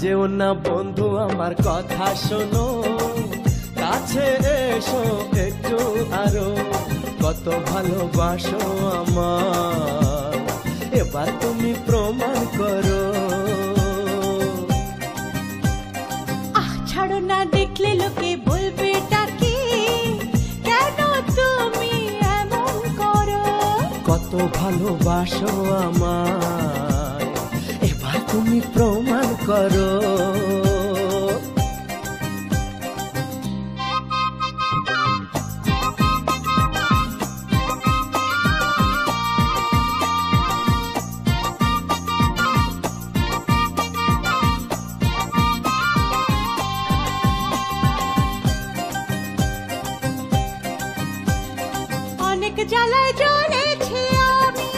যেও না বন্ধু আমার কথা শোনো, কাছে এসো একটু আরো, কত ভালোবাসো আমার, এবার তুমি প্রমাণ করো। ছাড়ো না, দেখলে লোকে বলবে টাকি, কেন তুমি এমন করো? কত ভালোবাসো আমায়, এবার তুমি প্রমাণ করো। অনেক জ্বালায় জ্বলেছি আমি,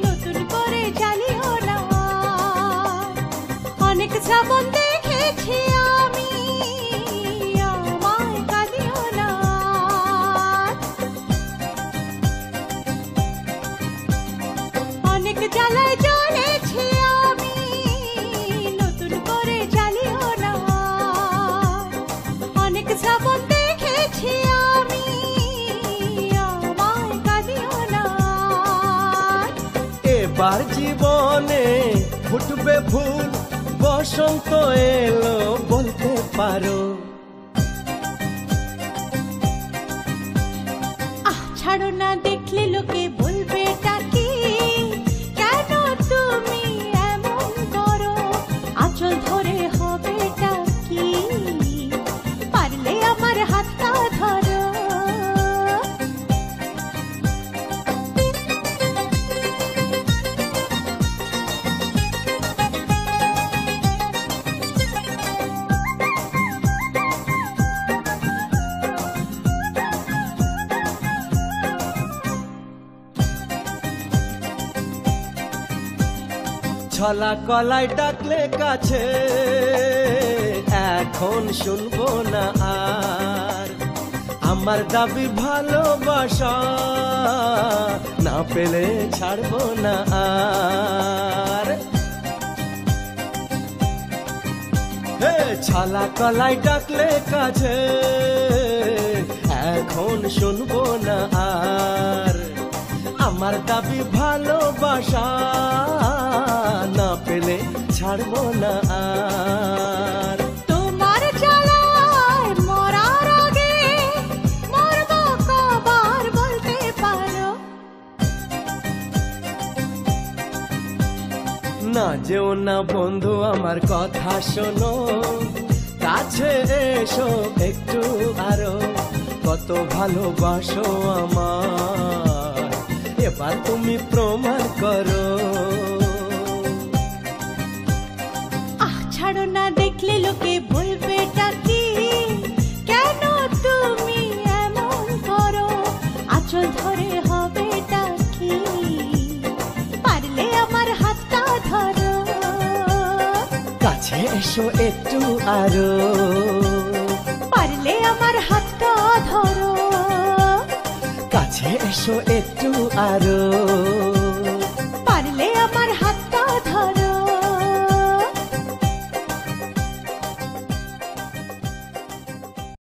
নতুন করে জ্বালিও না। অনেক শ্রাবণ দেখেছি আমি, আমায় কাঁদিও না। অনেক জ্বালায় জ্বলেছি আমি, নতুন করে জ্বালিও না। অনেক শ্রাবণ দেখেছি আমি, এবার জীবনে ফুটবে ফুল, বসন্ত এলো বলতে পারো। ছাড়ো না, দেখলে লোকে বলবে টাকি, কেন তুমি এমন করো? আঁচল ধরে হবে টাকি, পারলে আমার হাতটা ধরো। ছলা কলাই ডাকলে কাছে, এখন শুনবো না আর, আমার দাবি ভালোবাসা, না পেলে ছাড়বো না আর। হে ছলা কলাই ডাকলে কাছে, এখন শুনবো না আর, আমার দাবি ভালোবাসা, না পেলে ছাড়বো না আর। তোমার জ্বালায় মরার আগে মরবো কবার বলতে পারো? না যেও না বন্ধু আমার কথা শোনো, কাছে এসো একটু আরো, কত ভালোবাসো আমার, এবার তুমি প্রমাণ করো। ছাড়ো না, দেখলে লোকে বলবে টাকি, কেন তুমি এমন করো? আঁচল ধরে হবে টাকি, পারলে আমার হাতটা ধরো। কাছে এসো একটু আরো, পারলে আমার হাতটা ধরো। কাছে এসো একটু আরো।